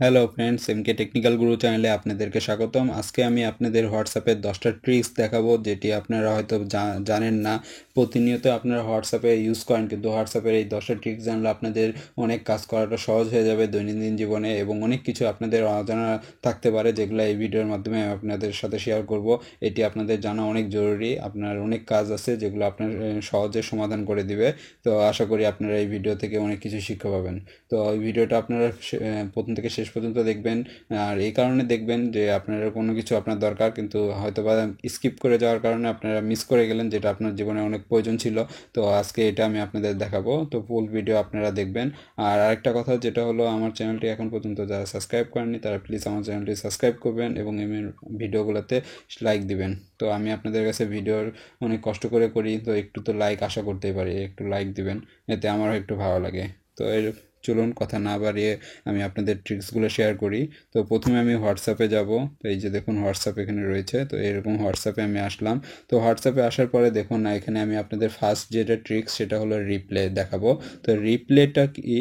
Hello friends, এমকে technical গুরু চ্যানেলে আপনাদেরকে স্বাগতম। আজকে আমি আপনাদের হোয়াটসঅ্যাপের 10টা ট্রিক্স দেখাবো, যেটি আপনারা হয়তো জানেন না। প্রতিনিয়ত আপনারা হোয়াটসঅ্যাপে ইউজ করেন, কিন্তু হোয়াটসঅ্যাপের এই 10টা ট্রিক্স জানলে আপনাদের অনেক কাজ করাটা সহজ হয়ে যাবে দৈনন্দিন জীবনে, এবং অনেক কিছু আপনাদের অজানা থাকতে পারে, যেগুলো এই ভিডিওর মাধ্যমে আমি আপনাদের সাথে শেয়ার করব। এটি আপনাদের জানা অনেক জরুরি। আপনার অনেক কাজ আছে যেগুলো আপনার সহজে সমাধান করে দিবে। তো আশা করি আপনারা এই ভিডিও থেকে অনেক কিছু শিক্ষা পাবেন। তো এই ভিডিওটা আপনারা প্রথম থেকে শেষ পর্যন্ত দেখবেন। আর এই কারণে দেখবেন যে আপনারা কোনো কিছু আপনার দরকার, কিন্তু হয়তো বা স্কিপ করে যাওয়ার কারণে আপনারা মিস করে গেলেন, যেটা আপনার জীবনে অনেক প্রয়োজন ছিল। তো আজকে এটা আমি আপনাদের দেখাবো, তো ফুল ভিডিও আপনারা দেখবেন। আর আরেকটা কথা যেটা হলো, আমার চ্যানেলটি এখন পর্যন্ত যারা সাবস্ক্রাইব করেননি তারা প্লিজ আমার চ্যানেলটি সাবস্ক্রাইব করবেন এবং এই ভিডিওগুলোতে লাইক দিবেন। তো আমি আপনাদের কাছে ভিডিওর অনেক কষ্ট করে করি, তো একটু তো লাইক আশা করতেই পারি, একটু লাইক দিবেন, এতে আমারও একটু ভালো লাগে। তো এর চলুন কথা না বাড়িয়ে আমি আপনাদের ট্রিক্সগুলো শেয়ার করি। তো প্রথমে আমি হোয়াটসঅ্যাপে যাব। তো এই যে দেখুন হোয়াটসঅ্যাপ এখানে রয়েছে, তো এরকম হোয়াটসঅ্যাপে আমি আসলাম। তো হোয়াটসঅ্যাপে আসার পরে দেখুন না, এখানে আমি আপনাদের ফার্স্ট যেটা ট্রিক্স সেটা হলো রিপ্লে দেখাবো। তো রিপ্লেটা কি?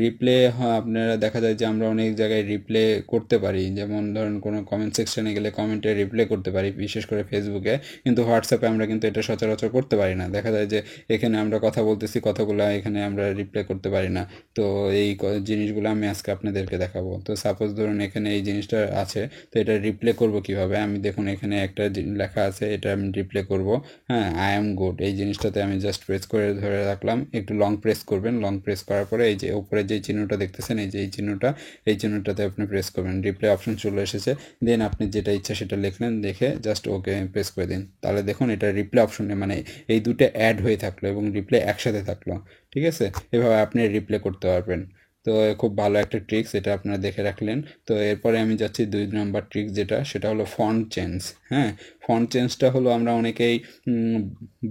রিপ্লে, হ্যাঁ, আপনারা দেখা যায় যে আমরা অনেক জায়গায় রিপ্লে করতে পারি, যেমন ধরুন কোনো কমেন্ট সেকশনে গেলে কমেন্টে রিপ্লে করতে পারি, বিশেষ করে ফেসবুকে। কিন্তু হোয়াটসঅ্যাপে আমরা কিন্তু এটা সচরাচর করতে পারি না। দেখা যায় যে এখানে আমরা কথা বলতেছি, কথাগুলো এখানে আমরা রিপ্লে করতে পারি না। তো এই জিনিসগুলো আমি আজকে আপনাদেরকে দেখাবো। তো সাপোজ ধরুন এখানে এই জিনিসটা আছে, তো এটা রিপ্লে করব কিভাবে? আমি দেখুন এখানে একটা লেখা আছে, এটা আমি রিপ্লে করব। হ্যাঁ, আই অ্যাম গুড এই জিনিসটাতে আমি জাস্ট প্রেস করে ধরে রাখলাম, একটু লং প্রেস করবেন। লং প্রেস করার পরে এই যে উপরে যে চিহ্নটা দেখতেছেন, এই যে এই চিহ্নটা, এই চিহ্নটাতে আপনি প্রেস করবেন। রিপ্লে অপশন চলে এসেছে। দেন আপনি যেটা ইচ্ছা সেটা লিখলেন, দেখে জাস্ট ওকে প্রেস করে দিন। তাহলে দেখুন এটা রিপ্লে অপশনে, মানে এই দুটো অ্যাড হয়ে থাকলো এবং রিপ্লে একসাথে থাকলো। ঠিক আছে, এভাবে আপনি রিপ্লে করতে পারবেন। তো খুব ভালো একটা ট্রিক্স, এটা আপনারা দেখে রাখলেন। তো এরপরে আমি যাচ্ছি 2 নম্বর ট্রিক্স, যেটা সেটা হলো ফন্ট চেঞ্জ। হ্যাঁ, ফন্ট চেঞ্জটা হলো আমরা অনেকেই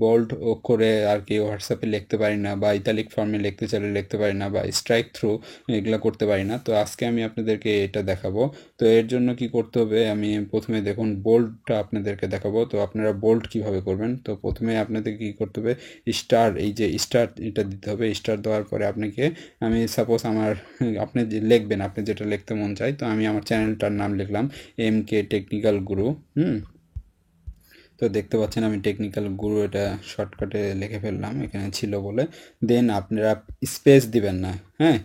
বোল্ড করে আর কি হোয়াটসঅ্যাপে লিখতে পারি না, বা ইতালিক ফর্মে লিখতে চাইলে লিখতে পারি না, বা স্ট্রাইক থ্রু এগুলো করতে পারি না। তো আজকে আমি আপনাদেরকে এটা দেখাবো। তো এর জন্য কি করতে হবে, আমি প্রথমে দেখুন বোল্ডটা আপনাদেরকে দেখাবো। তো আপনারা বোল্ড কিভাবে করবেন? তো প্রথমে আপনাদের কি করতে হবে, স্টার, এই যে স্টার এটা দিতে হবে। স্টার দেওয়ার পরে আপনাকে, আমি সাপোজ আমার, আপনি যে লিখবেন, আপনি যেটা লিখতে মন চায়, তো আমি আমার চ্যানেলটার নাম লিখলাম এম কে টেকনিক্যাল গুরু। তো দেখতে পাচ্ছেন আমি টেকনিক্যাল গুরু এটা শর্টকাটে লিখে ফেললাম, এখানে ছিল বলে। দেন আপনারা স্পেস দিবেন না। হ্যাঁ,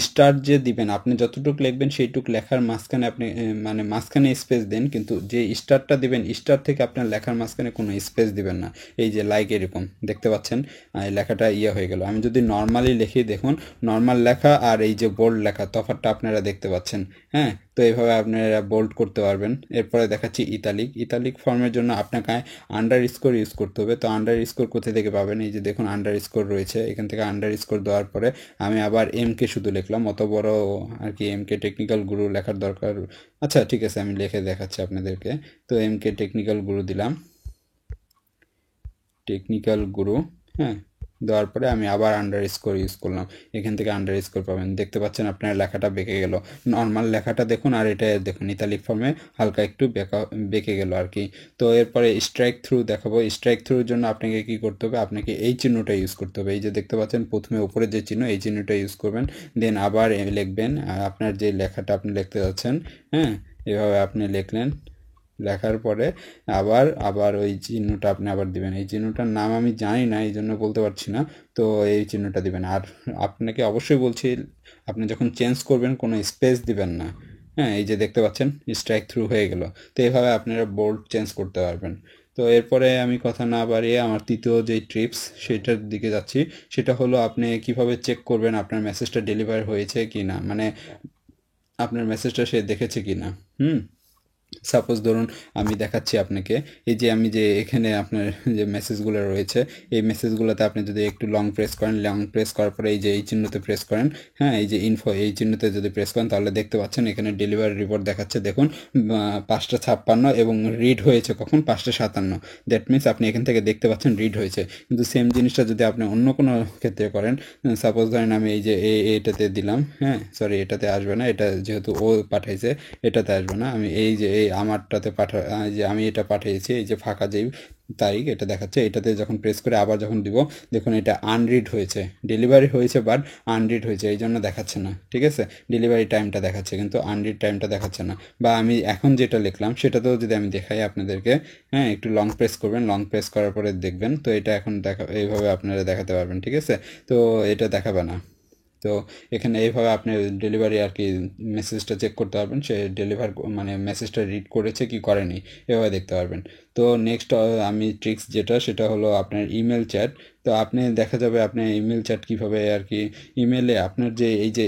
স্টার যে দিবেন, আপনি যতটুকু লিখবেন সেইটুক লেখার মাঝখানে আপনি মানে মাঝখানে স্পেস দেন, কিন্তু যে স্টারটা দিবেন, স্টার থেকে আপনার লেখার মাঝখানে কোনো স্পেস দিবেন না। এই যে লাইক এরকম দেখতে পাচ্ছেন, এই লেখাটা হয়ে গেল। আমি যদি নর্মালি লিখি, দেখুন নর্মাল লেখা আর এই যে বোল্ড লেখা তফাৎটা আপনারা দেখতে পাচ্ছেন। হ্যাঁ, তো এইভাবে আপনারা বোল্ড করতে পারবেন। এরপরে দেখাচ্ছি ইতালিক। ইতালিক ফর্মের জন্য আপনাকে আন্ডার স্কোর ইউজ করতে হবে। তো আন্ডার স্কোর কোথা থেকে পাবেন? এই যে দেখুন আন্ডার স্কোর রয়েছে, এখান থেকে আন্ডার স্কোর দেওয়ার পরে আমি আবার এম কে শুধু লিখলাম, অত বড় আর কি এম কে টেকনিক্যাল গুরু লেখার দরকার। আচ্ছা ঠিক আছে, আমি লিখে দেখাচ্ছি আপনাদেরকে। তো এম কে টেকনিক্যাল গুরু দিলাম, টেকনিক্যাল গুরু। হ্যাঁ, দেওয়ার পরে আমি আবার আন্ডার স্কোর ইউজ করলাম, এখান থেকে আন্ডার স্কোর পাবেন। দেখতে পাচ্ছেন আপনার লেখাটা বেঁকে গেল। নর্মাল লেখাটা দেখুন, আর এটা দেখুন ইতালিক ফর্মে হালকা একটু বেঁকে গেল আর কি। তো এরপরে স্ট্রাইক থ্রু দেখাবো। স্ট্রাইক থ্রুর জন্য আপনাকে কি করতে হবে, আপনাকে এই চিহ্নটা ইউজ করতে হবে। এই যে দেখতে পাচ্ছেন প্রথমে উপরে যে চিহ্ন, এই চিহ্নটা ইউজ করবেন। দেন আবার লিখবেন আপনার যে লেখাটা আপনি লিখতে যাচ্ছেন। হ্যাঁ, এভাবে আপনি লিখলেন, লেখার পরে আবার আবার ওই চিহ্নটা আপনি আবার দিবেন। এই চিহ্নটার নাম আমি জানি না, এই জন্য বলতে পারছি না। তো এই চিহ্নটা দিবেন। আর আপনাকে অবশ্যই বলছি, আপনি যখন চেঞ্জ করবেন কোনো স্পেস দিবেন না। হ্যাঁ, এই যে দেখতে পাচ্ছেন স্ট্রাইক থ্রু হয়ে গেল। তো এইভাবে আপনারা বোল্ড চেঞ্জ করতে পারবেন। তো এরপরে আমি কথা না বাড়িয়ে আমার তৃতীয় যেই ট্রিপস সেটার দিকে যাচ্ছি। সেটা হলো আপনি কিভাবে চেক করবেন আপনার মেসেজটা ডেলিভার হয়েছে কি না, মানে আপনার মেসেজটা সে দেখেছে কি না। হুম, সাপোজ ধরুন আমি দেখাচ্ছি আপনাকে, এই যে আমি যে এখানে আপনার যে মেসেজগুলো রয়েছে, এই মেসেজগুলোতে আপনি যদি একটু লং প্রেস করেন, লং প্রেস করার পরে এই যে এই চিহ্নতে প্রেস করেন, হ্যাঁ, এই যে ইনফো এই চিহ্নতে যদি প্রেস করেন, তাহলে দেখতে পাচ্ছেন এখানে ডেলিভারি রিপোর্ট দেখাচ্ছে। দেখুন 5টা 56 এবং রিড হয়েছে কখন, 5টা 57। দ্যাট মিনস আপনি এখান থেকে দেখতে পাচ্ছেন রিড হয়েছে। কিন্তু সেম জিনিসটা যদি আপনি অন্য কোনো ক্ষেত্রে করেন, সাপোজ ধরেন আমি এই যে এটাতে দিলাম, হ্যাঁ সরি এটাতে আসবে না, এটা যেহেতু ও পাঠাইছে এটাতে আসবে না, আমি এই যে এই আমারটাতে যে আমি এটা পাঠিয়েছি, এই যে ফাঁকা যেই তারিখ এটা দেখাচ্ছে, এটাতে যখন প্রেস করে আবার যখন দিব, দেখুন এটা আনরিড হয়েছে, ডেলিভারি হয়েছে বাট আনরিড হয়েছে, এই জন্য দেখাচ্ছে না। ঠিক আছে, ডেলিভারি টাইমটা দেখাচ্ছে কিন্তু আনরিড টাইমটা দেখাচ্ছে না। বা আমি এখন যেটা লিখলাম সেটাতেও যদি আমি দেখাই আপনাদেরকে, হ্যাঁ, একটু লং প্রেস করবেন, লং প্রেস করার পরে দেখবেন, তো এটা এখন এইভাবে আপনারা দেখাতে পারবেন। ঠিক আছে, তো এটা দেখাবে না। তো এখানে এইভাবে আপনি ডেলিভারি আর কি মেসেজটা চেক করতে পারবেন, সে ডেলিভার মানে মেসেজটা রিড করেছে কি করেনি, এভাবে দেখতে পারবেন। তো নেক্সট আমি ট্রিক্স যেটা, সেটা হলো আপনার ইমেল চ্যাট। তো আপনি দেখা যাবে আপনি ইমেল চ্যাট কীভাবে আর কি, ইমেলে আপনার যে এই যে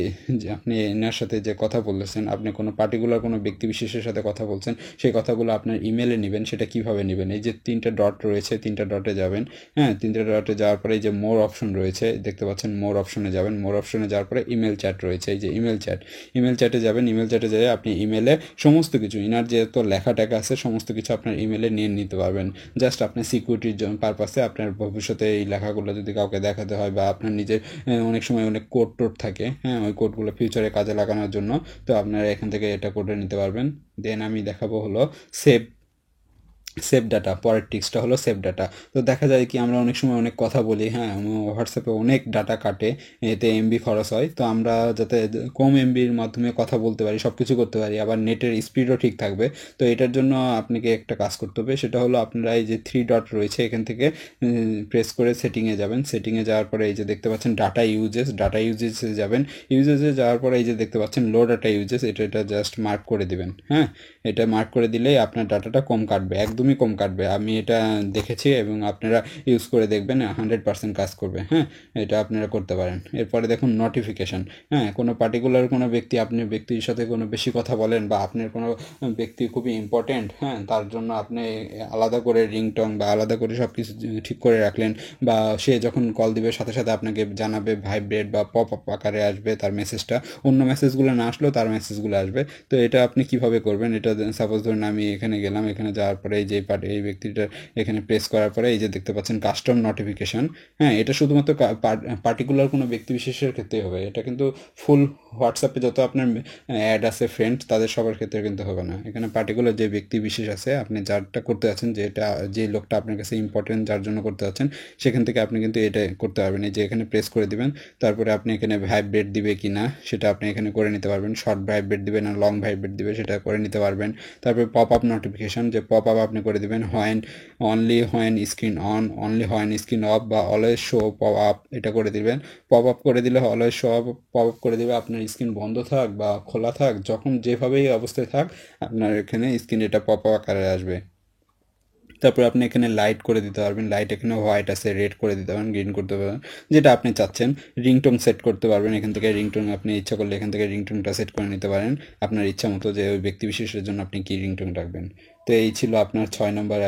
আপনি এনার সাথে যে কথা বলতেছেন, আপনি কোনো পার্টিকুলার কোনো ব্যক্তি বিশেষের সাথে কথা বলছেন, সেই কথাগুলো আপনার ইমেলে নেবেন। সেটা কিভাবে নেবেন, এই যে 3টে ডট রয়েছে, 3টে ডটে যাবেন। হ্যাঁ, 3টে ডটে যাওয়ার পরে এই যে মোর অপশন রয়েছে দেখতে পাচ্ছেন, মোর অপশনে যাবেন। মোর অপশনে যাওয়ার পরে ইমেল চ্যাট রয়েছে, এই যে ইমেল চ্যাট, ইমেল চ্যাটে যাবেন। ইমেল চ্যাটে যেয়ে আপনি ইমেলে সমস্ত কিছু, ইনার যে তো লেখা টেখা আছে সমস্ত কিছু আপনার ইমেলে নিয়ে নিতে পারবেন। জাস্ট আপনার সিকিউরিটির পারপাসে, আপনার ভবিষ্যতে এই লেখাগুলো যদি কাউকে দেখাতে হয়, বা আপনার নিজের অনেক সময় অনেক কোড টোড থাকে, হ্যাঁ, ওই কোডগুলো ফিউচারে কাজে লাগানোর জন্য, তো আপনারা এখান থেকে এটা করে নিতে পারবেন। দেন আমি দেখাবো হলো সেভ সেভ ডাটা। পরের টিক্সটা হলো সেভ ডাটা। তো দেখা যায় কি আমরা অনেক সময় অনেক কথা বলি, হ্যাঁ, হোয়াটসঅ্যাপে অনেক ডাটা কাটে, এতে এমবি খরচ হয়। তো আমরা যাতে কম এমবির মাধ্যমে কথা বলতে পারি, সব কিছু করতে পারি, আবার নেটের স্পিডও ঠিক থাকবে, তো এটার জন্য আপনাকে একটা কাজ করতে হবে। সেটা হলো আপনারা এই যে 3 ডট রয়েছে এখান থেকে প্রেস করে সেটিংয়ে যাবেন। সেটিংয়ে যাওয়ার পরে এই যে দেখতে পাচ্ছেন ডাটা ইউজেস, ডাটা ইউজেসে যাবেন। ইউজেসে যাওয়ার পরে এই যে দেখতে পাচ্ছেন লো ডাটা ইউজেস, এটা জাস্ট মার্ক করে দিবেন। হ্যাঁ, এটা মার্ক করে দিলেই আপনার ডাটাটা কম কাটবে, একদমই কম কাটবে। আমি এটা দেখেছি এবং আপনারা ইউজ করে দেখবেন, 100% কাজ করবে। হ্যাঁ, এটা আপনারা করতে পারেন। এরপরে দেখুন নোটিফিকেশান। হ্যাঁ, কোনো পার্টিকুলার কোনো ব্যক্তি, আপনি ব্যক্তির সাথে কোনো বেশি কথা বলেন, বা আপনার কোনো ব্যক্তি খুবই ইম্পর্টেন্ট, হ্যাঁ, তার জন্য আপনি আলাদা করে রিংটং বা আলাদা করে সব কিছু ঠিক করে রাখলেন, বা সে যখন কল দিবে সাথে সাথে আপনাকে জানাবে, ভাইব্রেট বা পপ আপ আকারে আসবে তার মেসেজটা, অন্য মেসেজগুলো না আসলেও তার মেসেজগুলো আসবে। তো এটা আপনি কিভাবে করবেন, এটা সাপোজ ধরুন আমি এখানে গেলাম, এখানে যাওয়ার পরে এই যে এই ব্যক্তিটার এখানে প্রেস করার পরে এই যে দেখতে পাচ্ছেন কাস্টম নোটিফিকেশান। হ্যাঁ, এটা শুধুমাত্র পার্টিকুলার কোনো ব্যক্তি বিশেষের ক্ষেত্রেই হবে, এটা কিন্তু ফুল হোয়াটসঅ্যাপে যত আপনার অ্যাড আছে ফ্রেন্ড, তাদের সবার ক্ষেত্রে কিন্তু হবে না। এখানে পার্টিকুলার যে ব্যক্তি বিশেষ আছে, আপনি যারটা করতে যাচ্ছেন, যে লোকটা আপনার কাছে ইম্পর্টেন্ট, যার জন্য করতে যাচ্ছেন, সেখান থেকে আপনি কিন্তু এটা করতে পারবেন। এই যে এখানে প্রেস করে দিবেন, তারপরে আপনি এখানে ভাইব্রেট দিবে কি না সেটা আপনি এখানে করে নিতে পারবেন। শর্ট ভাইব্রেট দিবে না লং ভাইব্রেট দিবে সেটা করে নিতে পারবেন। তারপরে পপ আপ নোটিফিকেশান, যে পপ আপ আপনি করে দিবেন only when screen on, only when screen off, বা অলওয়েজ শো পপ আপ, এটা করে দিবেন। পপ আপ করে দিলে always show up pop up করে দিবে, আপনার স্ক্রিন বন্ধ থাক বা খোলা থাক, যখন যেভাবেই অবস্থায় থাক, আপনার এখানে স্ক্রিন এটা পপ আপ আকারে আসবে। তারপরে আপনি এখানে লাইট করে দিতে পারবেন, লাইট এখানে হোয়াইট আছে, রেড করে দিতে পারেন, গ্রিন করতে পারবেন, যেটা আপনি চাচ্ছেন। রিংটোন সেট করতে পারবেন এখান থেকে, রিংটোন আপনি ইচ্ছা করলে এখান থেকে রিংটোনটা সেট করে নিতে পারেন আপনার ইচ্ছা মতো, যে ওই ব্যক্তি বিশেষের জন্য আপনি কী রিংটোন রাখবেন। তো এই ছিল আপনার 6 নম্বর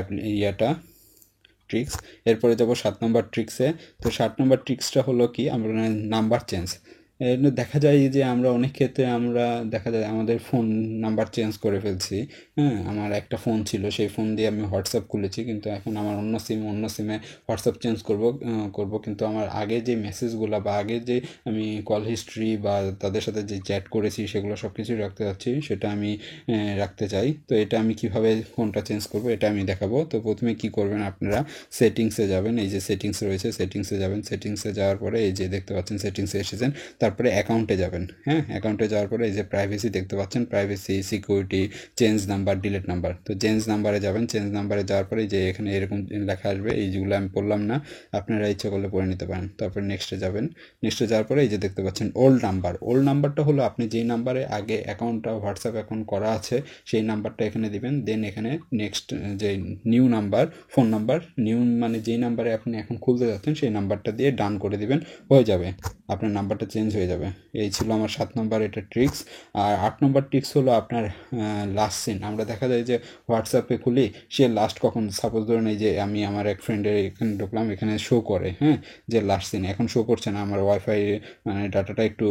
ট্রিক্স। এরপরে যাব 7 নম্বর ট্রিক্সে। তো 7 নম্বর ট্রিক্সটা হলো কি, আমরা নাম্বার চেঞ্জ। দেখা যায় যে আমরা অনেক ক্ষেত্রে দেখা যায় আমাদের ফোন নাম্বার চেঞ্জ করে ফেলছি। হ্যাঁ, আমার একটা ফোন ছিল, সেই ফোন দিয়ে আমি হোয়াটসঅ্যাপ খুলেছি, কিন্তু এখন আমার অন্য সিমে হোয়াটসঅ্যাপ চেঞ্জ করব, কিন্তু আমার আগে যে মেসেজগুলো বা আগে যে আমি কল হিস্ট্রি বা তাদের সাথে যে চ্যাট করেছি সেগুলো সব কিছুই রাখতে চাচ্ছি, সেটা আমি রাখতে চাই। তো এটা আমি কিভাবে ফোনটা চেঞ্জ করব এটা আমি দেখাবো। তো প্রথমে কি করবেন, আপনারা সেটিংসে যাবেন, এই যে সেটিংস রয়েছে সেটিংসে যাবেন। সেটিংসে যাওয়ার পরে এই যে দেখতে পাচ্ছেন সেটিংসে এসেছেন, তারপরে অ্যাকাউন্টে যাবেন। হ্যাঁ, অ্যাকাউন্টে যাওয়ার পরে এই যে প্রাইভেসি দেখতে পাচ্ছেন, privacy, security, change number, delete number. তো চেঞ্জ নাম্বারে যাবেন। চেঞ্জ নাম্বারে যাওয়ার পরে যে এখানে এরকম লেখা আসবে, এই যেগুলো আমি পড়লাম না, আপনারা ইচ্ছা করলে পড়ে নিতে পারেন। তারপর নেক্সটে যাবেন। নেক্সটে যাওয়ার পরে এই যে দেখতে পাচ্ছেন ওল্ড নাম্বার। ওল্ড নাম্বারটা হলো আপনি যেই নাম্বারে আগে অ্যাকাউন্টটা হোয়াটসঅ্যাপ অ্যাকাউন্ট করা আছে সেই নাম্বারটা এখানে দিবেন। দেন এখানে নেক্সট যে new number, phone number, new মানে যেই নাম্বারে আপনি এখন খুলতে যাচ্ছেন সেই নাম্বারটা দিয়ে ডান করে দিবেন, হয়ে যাবে, আপনার নাম্বারটা চেঞ্জ হয়ে যাবে। এই ছিল আমার 7 নম্বর এটা ট্রিক্স। আর 8 নম্বর ট্রিক্স হলো আপনার লাস্ট সিন। আমরা দেখা যায় যে হোয়াটসঅ্যাপে খুলি, সে লাস্ট কখন, সাপোজ ধরুন এই যে আমি আমার এক ফ্রেন্ডের এখানে ঢুকলাম, এখানে শো করে, হ্যাঁ, যে লাস্ট সিন এখন শো করছে না, আমার ওয়াইফাই মানে ডাটাটা একটু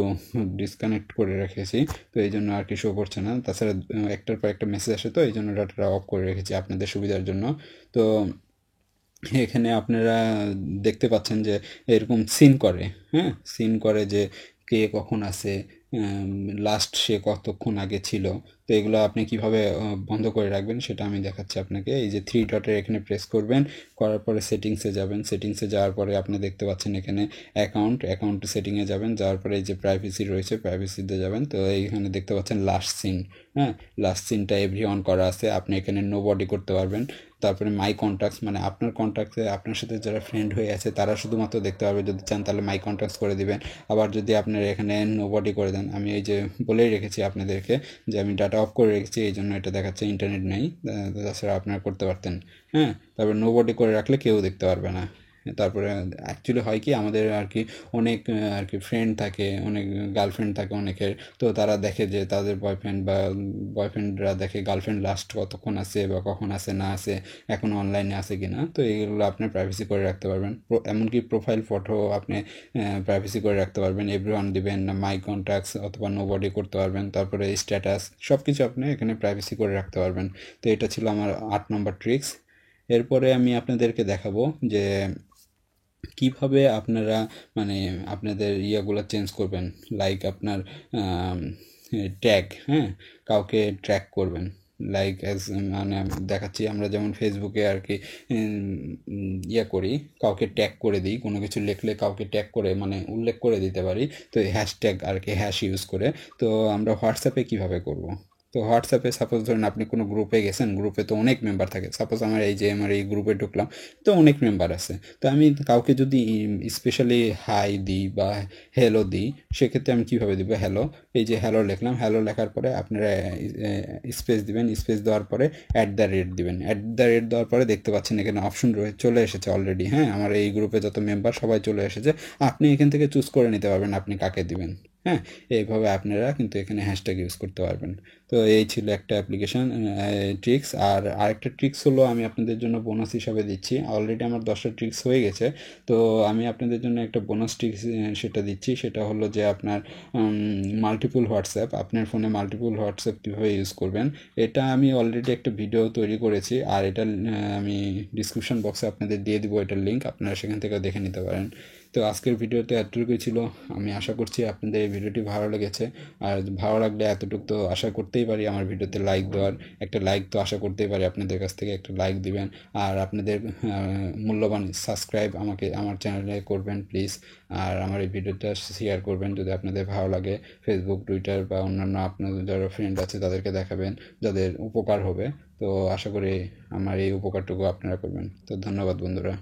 ডিসকানেক্ট করে রেখেছি, তো এই জন্য আর কি শো করছে না। তাছাড়া একটার পর একটা মেসেজ আসে, তো এই জন্য ডাটাটা অফ করে রেখেছি আপনাদের সুবিধার জন্য। তো এখানে আপনারা দেখতে পাচ্ছেন যে এরকম সিন করে, হ্যাঁ, সিন করে যে কে কখন আসে, লাস্ট সে কতক্ষণ আগে ছিল। তো এগুলো আপনি কিভাবে বন্ধ করে রাখবেন সেটা আমি দেখাচ্ছি আপনাকে। এই যে থ্রি ডটের এখানে প্রেস করবেন, করার পরে সেটিংসে যাবেন। সেটিংসে যাওয়ার পরে আপনি দেখতে পাচ্ছেন এখানে অ্যাকাউন্ট সেটিংয়ে যাবেন। যাওয়ার পরে এই যে প্রাইভেসি রয়েছে, প্রাইভেসিতে যাবেন। তো এইখানে দেখতে পাচ্ছেন লাস্ট সিন, হ্যাঁ, লাস্ট সিনটা এভরি অন করা আছে। আপনি এখানে নো বডি করতে পারবেন। তারপরে মাই কন্ট্যাক্টস, মানে আপনার কন্ট্যাক্টে আপনার সাথে যারা ফ্রেন্ড হয়ে আছে তারা শুধুমাত্র দেখতে পারবে। যদি চান তাহলে মাই কন্ট্যাক্টস করে দিবেন। আবার যদি আপনার এখানে নো বডি করে দেন, আমি এই যে বলেই রেখেছি আপনাদেরকে যে আমি ডাটা অফ করে রেখেছি, এই জন্য এটা দেখাচ্ছে ইন্টারনেট নেই। তাছাড়া আপনারা করতে পারতেন, হ্যাঁ। তারপর নো বডি করে রাখলে কেউ দেখতে পারবে না। তারপরে অ্যাকচুয়ালি হয় কি, আমাদের আর কি অনেক আর কি ফ্রেন্ড থাকে, অনেক গার্লফ্রেন্ড থাকে অনেকের। তো তারা দেখে যে তাদের বয়ফ্রেন্ড বা বয়ফ্রেন্ডরা দেখে গার্লফ্রেন্ড লাস্ট কতক্ষণ আছে বা কখন আছে না আছে, এখন অনলাইনে আছে কি না। তো এইগুলো আপনি প্রাইভেসি করে রাখতে পারবেন। এমনকি প্রোফাইল ফটো আপনি প্রাইভেসি করে রাখতে পারবেন। এভরিওয়ান দিবেন না, মাই কন্ট্যাক্টস অথবা নো বডি করতে পারবেন। তারপরে স্ট্যাটাস সব কিছু আপনি এখানে প্রাইভেসি করে রাখতে পারবেন। তো এটা ছিল আমার 8 নম্বর ট্রিক্স। এরপরে আমি আপনাদেরকে দেখাবো যে কিভাবে আপনারা মানে আপনাদের ইয়াগুলো চেঞ্জ করবেন। লাইক আপনার ট্যাগ, হ্যাঁ, কাউকে ট্র্যাক করবেন। লাইক অ্যাজ মানে দেখাচ্ছি, আমরা যেমন ফেসবুকে আর কি ইয়ে করি, কাউকে ট্যাগ করে দিই, কোনো কিছু লিখলে কাউকে ট্যাগ করে মানে উল্লেখ করে দিতে পারি। তো হ্যাশট্যাগ আর কি, হ্যাশ ইউজ করে। তো আমরা হোয়াটসঅ্যাপে কিভাবে করব। তো হোয়াটসঅ্যাপে সাপোজ ধরেন আপনি কোনো গ্রুপে গেছেন, গ্রুপে তো অনেক মেম্বার থাকে। সাপোজ আমার এই গ্রুপে ঢুকলাম, তো অনেক মেম্বার আছে। তো আমি কাউকে যদি স্পেশালি হাই দিই বা হ্যালো দিই, সেক্ষেত্রে আমি কীভাবে দিব, হ্যালো, এই যে হ্যালো লিখলাম, হ্যালো লেখার পরে আপনারা স্পেস দিবেন। স্পেস দেওয়ার পরে @, দিবেন। @, দেওয়ার পরে দেখতে পাচ্ছেন এখানে অপশন চলে এসেছে অলরেডি, হ্যাঁ, আমার এই গ্রুপে যত মেম্বার সবাই চলে এসেছে। আপনি এখান থেকে চুজ করে নিতে পারবেন আপনি কাকে দিবেন, হ্যাঁ। এইভাবে আপনারা কিন্তু এখানে হ্যাশট্যাগ ইউজ করতে পারবেন। তো এই ছিল একটা অ্যাপ্লিকেশন ট্রিক্স। আর আরেকটা ট্রিক্স হলো আমি আপনাদের জন্য বোনাস হিসাবে দিচ্ছি। অলরেডি আমার 10টা ট্রিক্স হয়ে গেছে। তো আমি আপনাদের জন্য একটা বোনাস ট্রিক্স সেটা দিচ্ছি। সেটা হলো যে আপনার মাল্টিপল হোয়াটসঅ্যাপ, আপনার ফোনে মাল্টিপল হোয়াটসঅ্যাপ কীভাবে ইউজ করবেন। এটা আমি অলরেডি একটা ভিডিও তৈরি করেছি, আর এটা আমি ডিসক্রিপশন বক্সে আপনাদের দিয়ে দিব এটার লিঙ্ক, আপনারা সেখান থেকে দেখে নিতে পারেন। তো আজকের ভিডিওতে এতটুকুই ছিল। আমি আশা করছি আপনাদের এই ভিডিওটি ভালো লেগেছে। আর ভালো লাগলে এতটুকু তো আশা করতেই পারি আমার ভিডিওতে লাইক দেওয়ার, একটা লাইক তো আশা করতেই পারি আপনাদের কাছ থেকে, একটা লাইক দিবেন। আর আপনাদের মূল্যবান সাবস্ক্রাইব আমার চ্যানেলে করবেন প্লিজ। আর আমার এই ভিডিওটা শেয়ার করবেন যদি আপনাদের ভালো লাগে। ফেসবুক, টুইটার বা অন্যান্য আপনাদের যারা ফ্রেন্ড আছে তাদেরকে দেখাবেন, যাদের উপকার হবে। তো আশা করি আমার এই উপকারটুকু আপনারা করবেন। তো ধন্যবাদ বন্ধুরা।